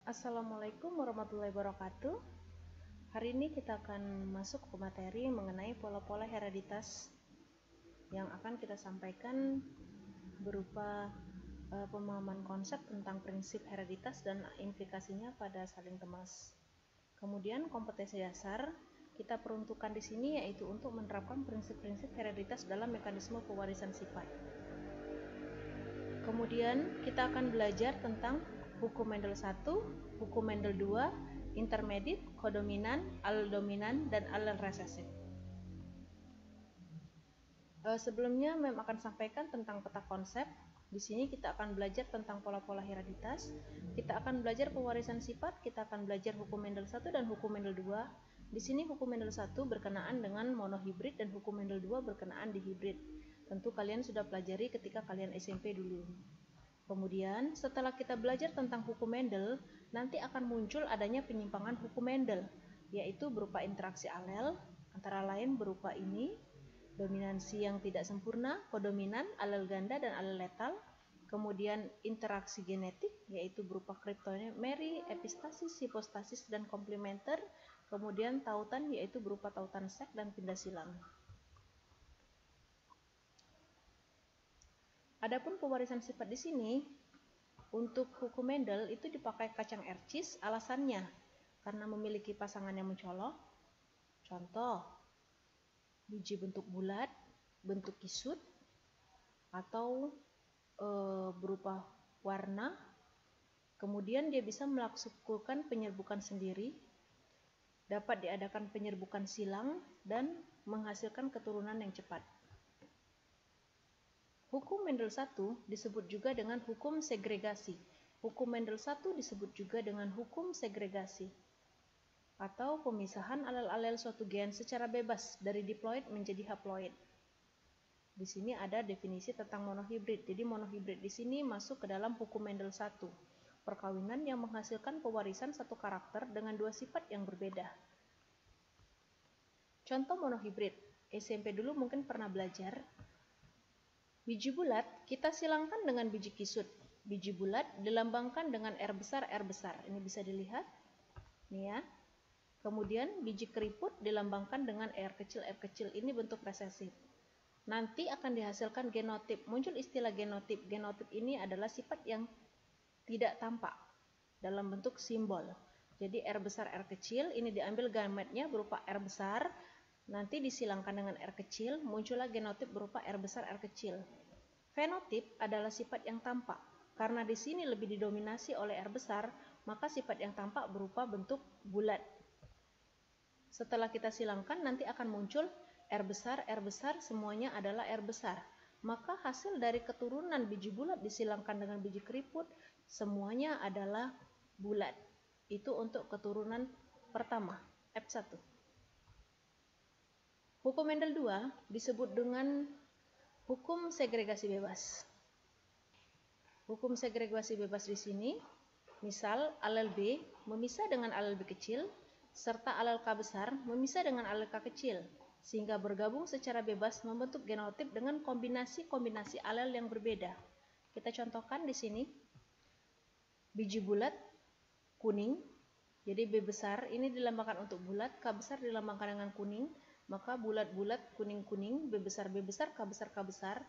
Assalamualaikum warahmatullahi wabarakatuh. Hari ini kita akan masuk ke materi mengenai pola-pola hereditas yang akan kita sampaikan berupa pemahaman konsep tentang prinsip hereditas dan implikasinya pada saling temas. Kemudian kompetensi dasar kita peruntukkan di sini yaitu untuk menerapkan prinsip-prinsip hereditas dalam mekanisme pewarisan sifat. Kemudian kita akan belajar tentang hukum Mendel 1, hukum Mendel 2, intermediate, kodominan, alel dominan, dan alel resesif. Sebelumnya Mem akan sampaikan tentang peta konsep. Di sini kita akan belajar tentang pola-pola hereditas. Kita akan belajar pewarisan sifat, kita akan belajar hukum Mendel 1 dan hukum Mendel 2. Di sini hukum Mendel 1 berkenaan dengan monohibrid dan hukum Mendel 2 berkenaan dihibrid. Tentu kalian sudah pelajari ketika kalian SMP dulu. Kemudian setelah kita belajar tentang hukum Mendel, nanti akan muncul adanya penyimpangan hukum Mendel, yaitu berupa interaksi alel, antara lain berupa ini, dominansi yang tidak sempurna, kodominan, alel ganda, dan alel letal. Kemudian interaksi genetik, yaitu berupa kriptomeri, epistasis, hipostasis, dan komplementer. Kemudian tautan, yaitu berupa tautan sek dan pindah silang. Adapun pewarisan sifat di sini, untuk hukum Mendel itu dipakai kacang ercis, alasannya karena memiliki pasangan yang mencolok. Contoh, biji bentuk bulat, bentuk kisut, atau berupa warna. Kemudian dia bisa melakukan penyerbukan sendiri, dapat diadakan penyerbukan silang, dan menghasilkan keturunan yang cepat. Hukum Mendel 1 disebut juga dengan hukum segregasi. Hukum Mendel 1 disebut juga dengan hukum segregasi atau pemisahan alel-alel suatu gen secara bebas dari diploid menjadi haploid. Di sini ada definisi tentang monohibrid. Jadi monohibrid di sini masuk ke dalam hukum Mendel 1. Perkawinan yang menghasilkan pewarisan satu karakter dengan dua sifat yang berbeda. Contoh monohibrid. SMP dulu mungkin pernah belajar. Biji bulat kita silangkan dengan biji kisut. Biji bulat dilambangkan dengan R besar, R besar. Ini bisa dilihat. Nih ya. Kemudian biji keriput dilambangkan dengan R kecil, R kecil. Ini bentuk resesif. Nanti akan dihasilkan genotip. Muncul istilah genotip. Genotip ini adalah sifat yang tidak tampak dalam bentuk simbol. Jadi R besar, R kecil. Ini diambil gametnya berupa R besar. Nanti disilangkan dengan R kecil, muncullah genotip berupa R besar, R kecil. Fenotip adalah sifat yang tampak. Karena di sini lebih didominasi oleh R besar, maka sifat yang tampak berupa bentuk bulat. Setelah kita silangkan, nanti akan muncul R besar, semuanya adalah R besar. Maka hasil dari keturunan biji bulat disilangkan dengan biji keriput, semuanya adalah bulat. Itu untuk keturunan pertama, F1. Hukum Mendel 2 disebut dengan hukum segregasi bebas. Hukum segregasi bebas di sini, misal alel B memisah dengan alel B kecil, serta alel K besar memisah dengan alel K kecil, sehingga bergabung secara bebas membentuk genotip dengan kombinasi-kombinasi alel yang berbeda. Kita contohkan di sini, biji bulat kuning, jadi B besar ini dilambangkan untuk bulat, K besar dilambangkan dengan kuning. Maka bulat-bulat kuning-kuning, B besar, K besar,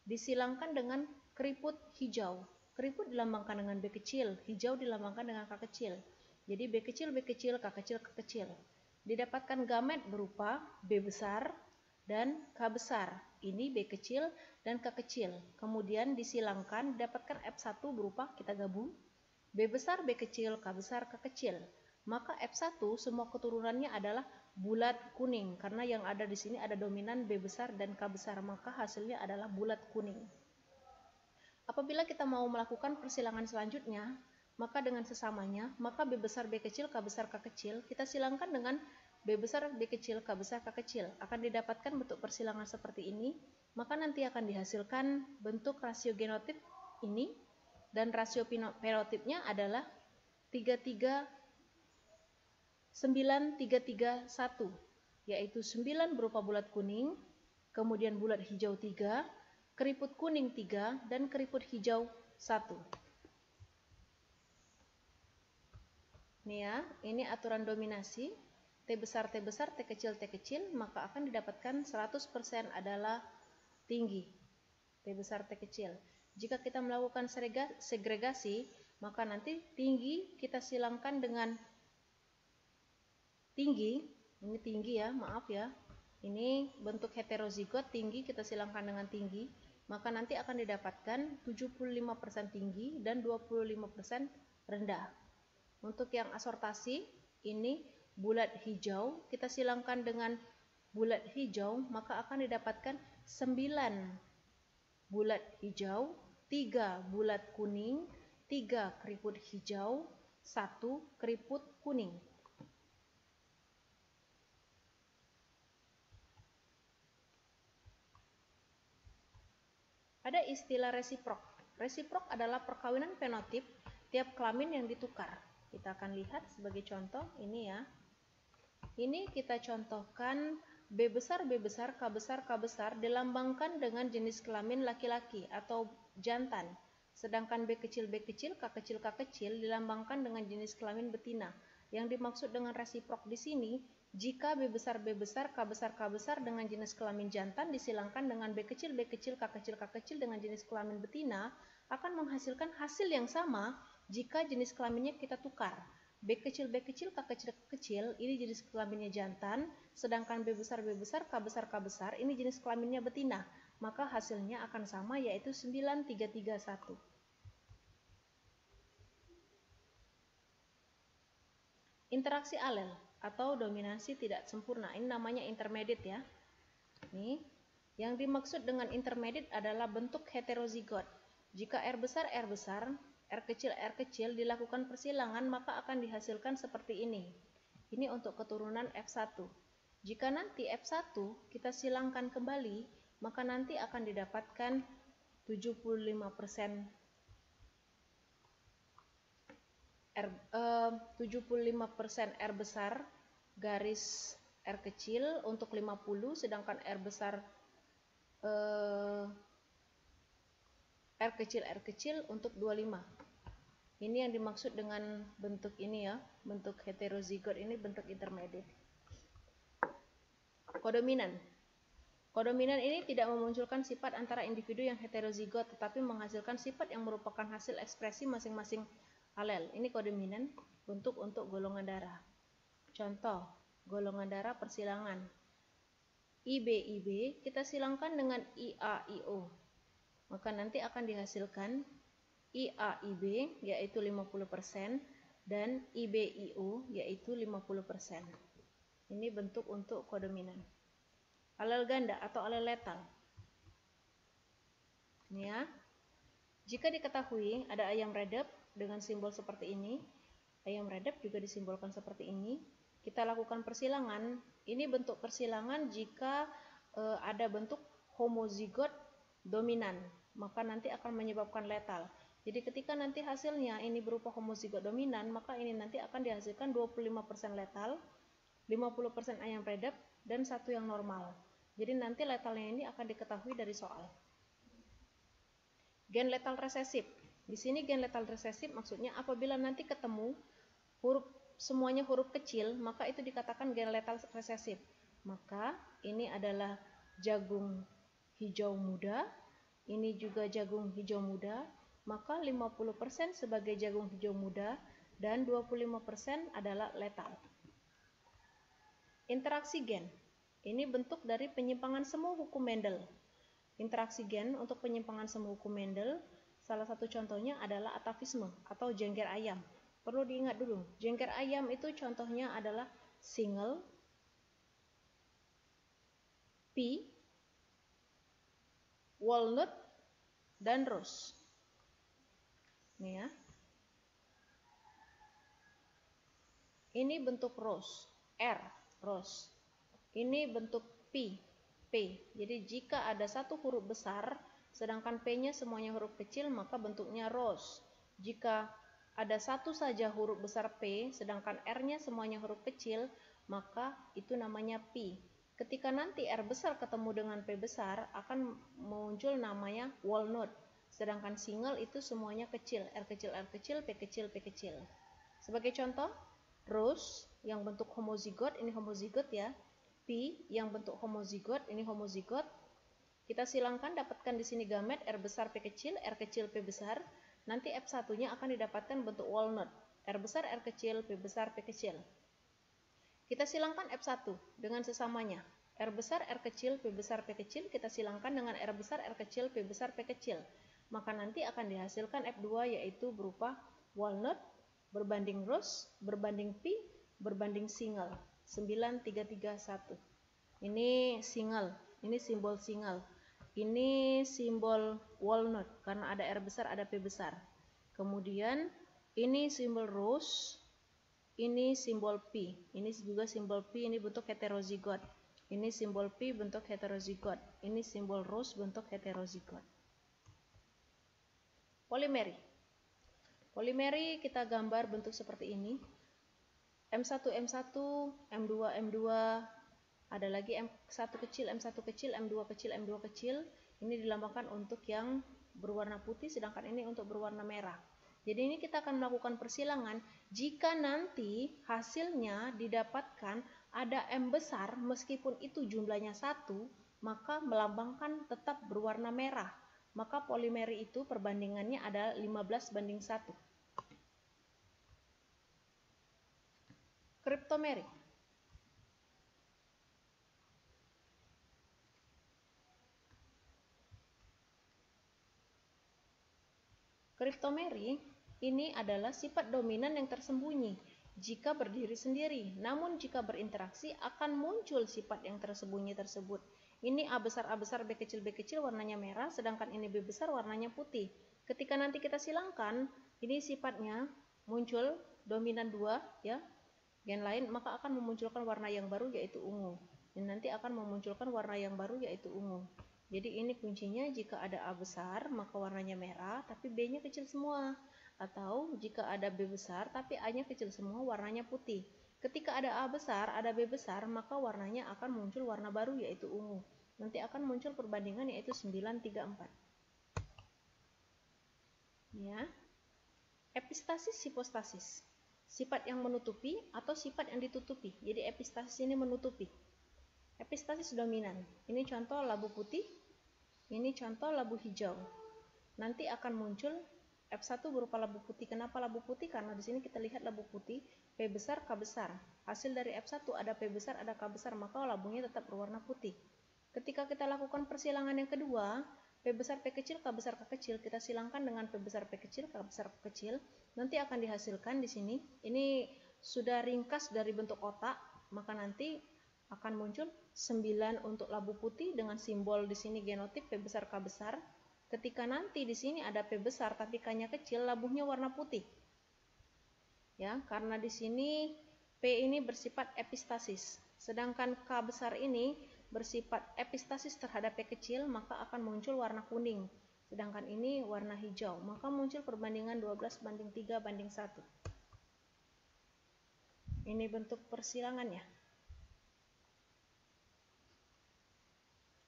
disilangkan dengan keriput hijau. Keriput dilambangkan dengan B kecil, hijau dilambangkan dengan K kecil. Jadi B kecil, K kecil, K kecil. Didapatkan gamet berupa B besar dan K besar. Ini B kecil dan K kecil. Kemudian disilangkan, didapatkan F1 berupa, kita gabung, B besar, B kecil, K besar, K kecil. Maka F1 semua keturunannya adalah bulat kuning, karena yang ada di sini ada dominan B besar dan K besar, maka hasilnya adalah bulat kuning. Apabila kita mau melakukan persilangan selanjutnya, maka dengan sesamanya, maka B besar, B kecil, K besar, K kecil, kita silangkan dengan B besar, B kecil, K besar, K kecil. Akan didapatkan bentuk persilangan seperti ini, maka nanti akan dihasilkan bentuk rasio genotip ini, dan rasio fenotipnya adalah 9-3-3-1, yaitu 9 berupa bulat kuning, kemudian bulat hijau 3, keriput kuning 3, dan keriput hijau 1. Nih ya, ini aturan dominasi. T besar, T besar, T kecil, maka akan didapatkan 100% adalah tinggi. T besar, T kecil. Jika kita melakukan segregasi, maka nanti tinggi kita silangkan dengan tinggi. Ini tinggi ya, maaf ya. Ini bentuk heterozigot, tinggi kita silangkan dengan tinggi. Maka nanti akan didapatkan 75% tinggi dan 25% rendah. Untuk yang asortasi, ini bulat hijau, kita silangkan dengan bulat hijau, maka akan didapatkan 9 bulat hijau, 3 bulat kuning, 3 keriput hijau, 1 keriput kuning. Ada istilah resiprok. Resiprok adalah perkawinan fenotip tiap kelamin yang ditukar. Kita akan lihat sebagai contoh ini ya. Ini kita contohkan B besar, B besar, K besar, K besar dilambangkan dengan jenis kelamin laki-laki atau jantan. Sedangkan B kecil, K kecil dilambangkan dengan jenis kelamin betina. Yang dimaksud dengan resiprok di sini, jika B besar, K besar dengan jenis kelamin jantan disilangkan dengan B kecil, K kecil dengan jenis kelamin betina akan menghasilkan hasil yang sama jika jenis kelaminnya kita tukar. B kecil, K kecil ini jenis kelaminnya jantan, sedangkan B besar, K besar ini jenis kelaminnya betina. Maka hasilnya akan sama, yaitu 9331. Interaksi alel atau dominasi tidak sempurna, ini namanya intermediate ya. Nih, yang dimaksud dengan intermediate adalah bentuk heterozigot. Jika R besar, R kecil dilakukan persilangan, maka akan dihasilkan seperti ini. Ini untuk keturunan F1. Jika nanti F1 kita silangkan kembali, maka nanti akan didapatkan 75% R besar garis R kecil untuk 50, sedangkan R besar R kecil untuk 25. Ini yang dimaksud dengan bentuk ini ya, bentuk heterozigot ini bentuk intermediate. Kodominan. Kodominan ini tidak memunculkan sifat antara individu yang heterozigot, tetapi menghasilkan sifat yang merupakan hasil ekspresi masing-masing alel. Ini kodominan untuk golongan darah. Contoh, golongan darah persilangan. IB kita silangkan dengan IA-IO. Maka nanti akan dihasilkan IA-IB yaitu 50% dan IB-IO yaitu 50%. Ini bentuk untuk kodominan. Alel ganda atau alel letal. Ini ya. Jika diketahui ada ayam redep dengan simbol seperti ini, ayam redep juga disimbolkan seperti ini, kita lakukan persilangan. Ini bentuk persilangan jika ada bentuk homozigot dominan, maka nanti akan menyebabkan letal. Jadi ketika nanti hasilnya ini berupa homozigot dominan, maka ini nanti akan dihasilkan 25% letal, 50% ayam redep, dan 1 yang normal. Jadi nanti letalnya ini akan diketahui dari soal. Gen letal resesif. Di sini gen letal resesif maksudnya apabila nanti ketemu semuanya huruf kecil, maka itu dikatakan gen letal resesif. Maka ini adalah jagung hijau muda, ini juga jagung hijau muda, maka 50% sebagai jagung hijau muda dan 25% adalah letal. Interaksi gen. Ini bentuk dari penyimpangan semu hukum Mendel. Interaksi gen untuk penyimpangan semu hukum Mendel, salah satu contohnya adalah atavisme atau jengger ayam. Perlu diingat dulu, jengger ayam itu contohnya adalah single, pea, walnut, dan rose. Nih ya. Ini bentuk rose, R, rose. Ini bentuk P. Jadi jika ada satu huruf besar, sedangkan P-nya semuanya huruf kecil, maka bentuknya rose. Jika ada satu saja huruf besar P, sedangkan R-nya semuanya huruf kecil, maka itu namanya P. Ketika nanti R besar ketemu dengan P besar, akan muncul namanya walnut. Sedangkan single itu semuanya kecil, R kecil, P kecil, P kecil. Sebagai contoh, rose yang bentuk homozigot, ini homozigot ya. P yang bentuk homozigot, ini homozigot. Kita silangkan dapatkan di sini gamet R besar P kecil, R kecil P besar. Nanti F1-nya akan didapatkan bentuk walnut. R besar R kecil, P besar P kecil. Kita silangkan F1 dengan sesamanya. R besar R kecil, P besar P kecil, kita silangkan dengan R besar R kecil, P besar P kecil. Maka nanti akan dihasilkan F2 yaitu berupa walnut berbanding rose berbanding P berbanding single. 9331. Ini single, ini simbol single. Ini simbol walnut karena ada R besar, ada P besar. Kemudian ini simbol rose, ini simbol P. Ini juga simbol P, ini bentuk heterozigot. Ini simbol P bentuk heterozigot. Ini simbol rose bentuk heterozigot. Polimeri. Polimeri kita gambar bentuk seperti ini. M1, M1, M2, M2, ada lagi M1 kecil, M1 kecil, M2 kecil, M2 kecil. Ini dilambangkan untuk yang berwarna putih, sedangkan ini untuk berwarna merah. Jadi ini kita akan melakukan persilangan. Jika nanti hasilnya didapatkan ada M besar, meskipun itu jumlahnya 1, maka melambangkan tetap berwarna merah. Maka polimeri itu perbandingannya ada 15:1. Kriptomeri. Kriptomeri ini adalah sifat dominan yang tersembunyi jika berdiri sendiri, namun jika berinteraksi akan muncul sifat yang tersembunyi tersebut. Ini A besar B kecil warnanya merah, sedangkan ini B besar warnanya putih. Ketika nanti kita silangkan, ini sifatnya muncul dominan 2 ya, gen lain, maka akan memunculkan warna yang baru yaitu ungu. Dan nanti akan memunculkan warna yang baru yaitu ungu. Jadi ini kuncinya, jika ada A besar maka warnanya merah tapi B-nya kecil semua. Atau jika ada B besar tapi A-nya kecil semua warnanya putih. Ketika ada A besar, ada B besar, maka warnanya akan muncul warna baru yaitu ungu. Nanti akan muncul perbandingan yaitu 9:3:4. Ya. Epistasis, hipostasis. Sifat yang menutupi atau sifat yang ditutupi. Jadi epistasis ini menutupi. Epistasis dominan. Ini contoh labu putih. Ini contoh labu hijau. Nanti akan muncul F1 berupa labu putih. Kenapa labu putih? Karena di sini kita lihat labu putih P besar K besar. Hasil dari F1 ada P besar ada K besar, maka labunya tetap berwarna putih. Ketika kita lakukan persilangan yang kedua, P besar P kecil K besar K kecil, kita silangkan dengan P besar P kecil K besar K kecil. Nanti akan dihasilkan di sini. Ini sudah ringkas dari bentuk kotak, maka nanti akan muncul 9 untuk labu putih dengan simbol di sini genotip P besar K besar. Ketika nanti di sini ada P besar tapi K-nya kecil, labunya warna putih. Ya, karena di sini P ini bersifat epistasis, sedangkan K besar ini bersifat epistasis terhadap P kecil, maka akan muncul warna kuning. Sedangkan ini warna hijau, maka muncul perbandingan 12:3:1. Ini bentuk persilangannya.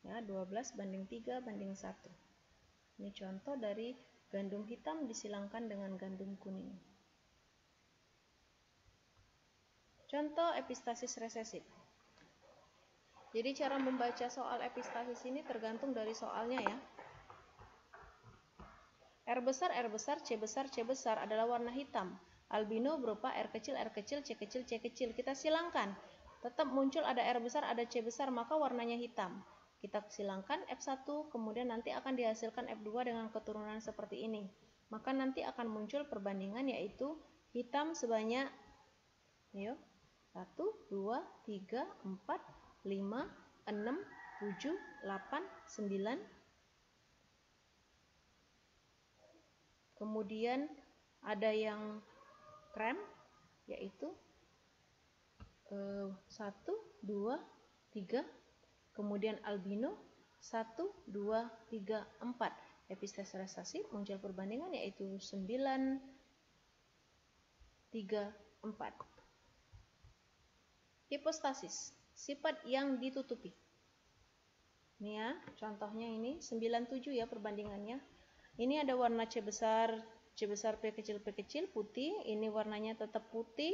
Ya, 12:3:1. Ini contoh dari gandum hitam disilangkan dengan gandum kuning. Contoh epistasis resesif. Jadi cara membaca soal epistasis ini tergantung dari soalnya ya. R besar, C besar adalah warna hitam. Albino berupa R kecil, C kecil. Kita silangkan. Tetap muncul ada R besar, ada C besar, maka warnanya hitam. Kita silangkan F1, kemudian nanti akan dihasilkan F2 dengan keturunan seperti ini. Maka nanti akan muncul perbandingan yaitu hitam sebanyak 1, 2, 3, 4, 5, 6, 7, 8, 9. Kemudian ada yang krem yaitu 1, 2, 3. Kemudian albino 1, 2, 3, 4. Epistasis resesif muncul perbandingan yaitu 9, 3, 4. Hipostasis, sifat yang ditutupi. Ini ya, contohnya ini 97 ya perbandingannya. Ini ada warna C besar, C besar P kecil putih, ini warnanya tetap putih.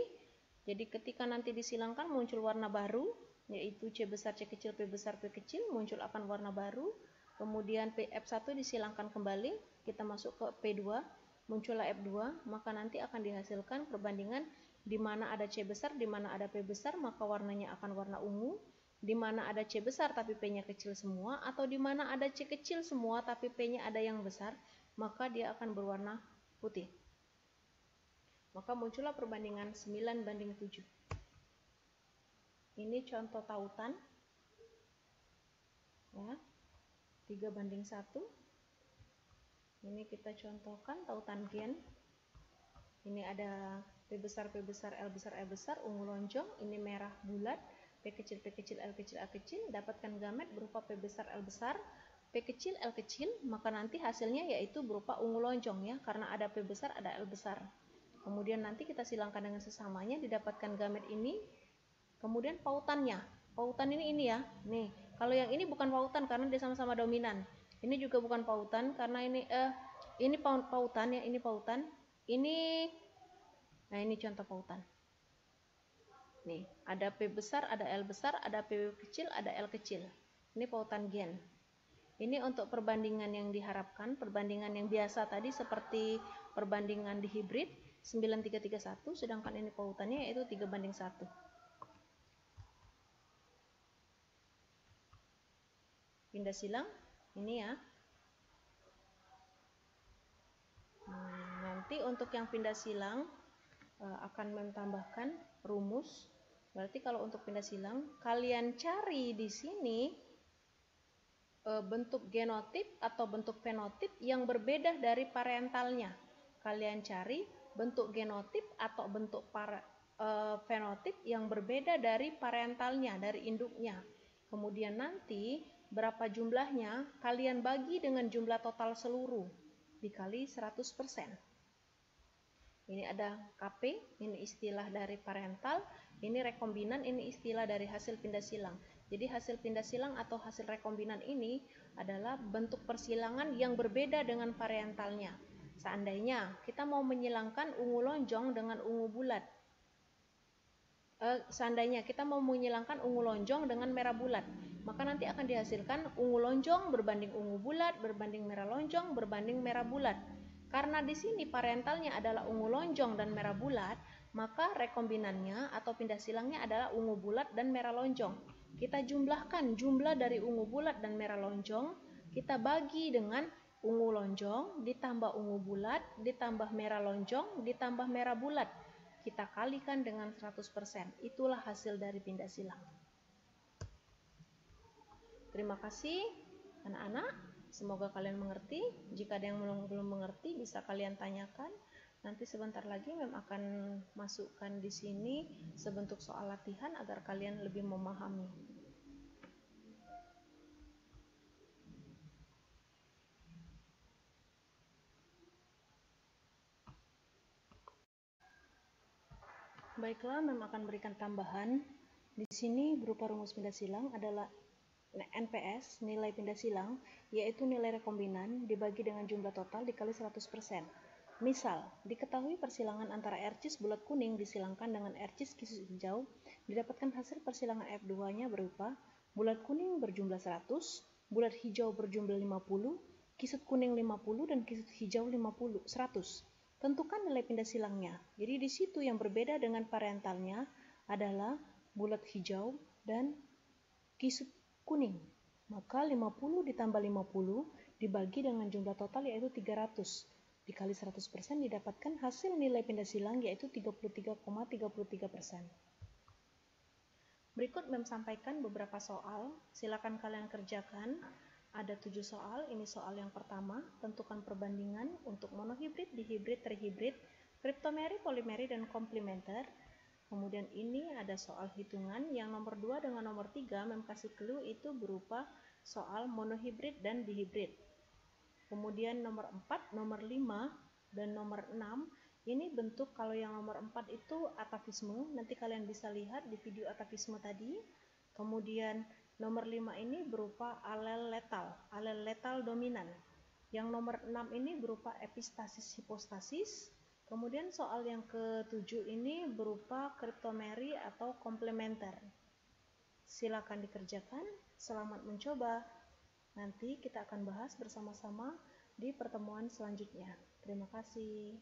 Jadi ketika nanti disilangkan muncul warna baru, yaitu C besar C kecil P besar P kecil, muncul akan warna baru. Kemudian F1 disilangkan kembali, kita masuk ke P2, muncullah F2, maka nanti akan dihasilkan perbandingan di mana ada C besar, di mana ada P besar, maka warnanya akan warna ungu. Di mana ada C besar tapi P-nya kecil semua, atau di mana ada C kecil semua tapi P-nya ada yang besar, maka dia akan berwarna putih. Maka muncullah perbandingan 9:7. Ini contoh tautan. Ya. 3:1. Ini kita contohkan tautan gen. Ini ada P besar, L besar, L besar, ungu lonjong. Ini merah bulat, P kecil, L kecil, A kecil. Dapatkan gamet berupa P besar, L besar, P kecil, L kecil. Maka nanti hasilnya yaitu berupa ungu lonjong ya, karena ada P besar, ada L besar. Kemudian nanti kita silangkan dengan sesamanya, didapatkan gamet ini. Kemudian pautannya. Pautan ini ya. Nih, kalau yang ini bukan pautan karena dia sama-sama dominan. Ini juga bukan pautan karena ini pautan ya, ini pautan. Nah ini contoh pautan. Nih, ada P besar, ada L besar, ada P kecil, ada L kecil. Ini pautan gen. Ini untuk perbandingan yang diharapkan, perbandingan yang biasa tadi seperti perbandingan di hibrid 9:3:1, sedangkan ini pautannya yaitu 3:1. Pindah silang ini ya. Nanti untuk yang pindah silang akan menambahkan rumus. Berarti kalau untuk pindah silang, kalian cari di sini bentuk genotip atau bentuk fenotip yang berbeda dari parentalnya. Kalian cari bentuk genotip atau bentuk fenotip yang berbeda dari parentalnya, dari induknya. Kemudian nanti berapa jumlahnya kalian bagi dengan jumlah total seluruh dikali 100%. Ini ada KP, ini istilah dari parental, ini rekombinan, ini istilah dari hasil pindah silang. Jadi hasil pindah silang atau hasil rekombinan ini adalah bentuk persilangan yang berbeda dengan parentalnya. Seandainya kita mau menyilangkan ungu lonjong dengan ungu bulat. Seandainya kita mau menyilangkan ungu lonjong dengan merah bulat, maka nanti akan dihasilkan ungu lonjong berbanding ungu bulat, berbanding merah lonjong, berbanding merah bulat. Karena di sini parentalnya adalah ungu lonjong dan merah bulat, maka rekombinannya atau pindah silangnya adalah ungu bulat dan merah lonjong. Kita jumlahkan jumlah dari ungu bulat dan merah lonjong, kita bagi dengan ungu lonjong ditambah ungu bulat ditambah merah lonjong ditambah merah bulat. Kita kalikan dengan 100%. Itulah hasil dari pindah silang. Terima kasih anak-anak. Semoga kalian mengerti. Jika ada yang belum mengerti bisa kalian tanyakan. Nanti sebentar lagi Mem akan masukkan di sini sebentuk soal latihan agar kalian lebih memahami. Baiklah, Mem akan berikan tambahan. Di sini berupa rumus pindah silang adalah NPS, nilai pindah silang, yaitu nilai rekombinan dibagi dengan jumlah total dikali 100%. Misal, diketahui persilangan antara R-cis bulat kuning disilangkan dengan R-cis kisut hijau, didapatkan hasil persilangan F2-nya berupa bulat kuning berjumlah 100, bulat hijau berjumlah 50, kisut kuning 50, dan kisut hijau 100. Tentukan nilai pindah silangnya. Jadi di situ yang berbeda dengan parentalnya adalah bulat hijau dan kisut kuning. Maka 50 ditambah 50 dibagi dengan jumlah total yaitu 300. Dikali 100% didapatkan hasil nilai pindah silang yaitu 33,33%. Berikut Mem sampaikan beberapa soal. Silakan kalian kerjakan. Ada 7 soal, ini soal yang pertama, tentukan perbandingan untuk monohibrid, dihibrid, trihibrid, kriptomeri, polimeri, dan komplementer. Kemudian ini ada soal hitungan, yang nomor 2 dengan nomor 3, Mem kasih clue itu berupa soal monohibrid dan dihibrid. Kemudian nomor 4, nomor 5, dan nomor 6, ini bentuk kalau yang nomor 4 itu atavisme, nanti kalian bisa lihat di video atavisme tadi. Kemudian nomor 5 ini berupa alel letal dominan. Yang nomor 6 ini berupa epistasis hipostasis. Kemudian soal yang ke-7 ini berupa kriptomery atau komplementer. Silakan dikerjakan, selamat mencoba. Nanti kita akan bahas bersama-sama di pertemuan selanjutnya. Terima kasih.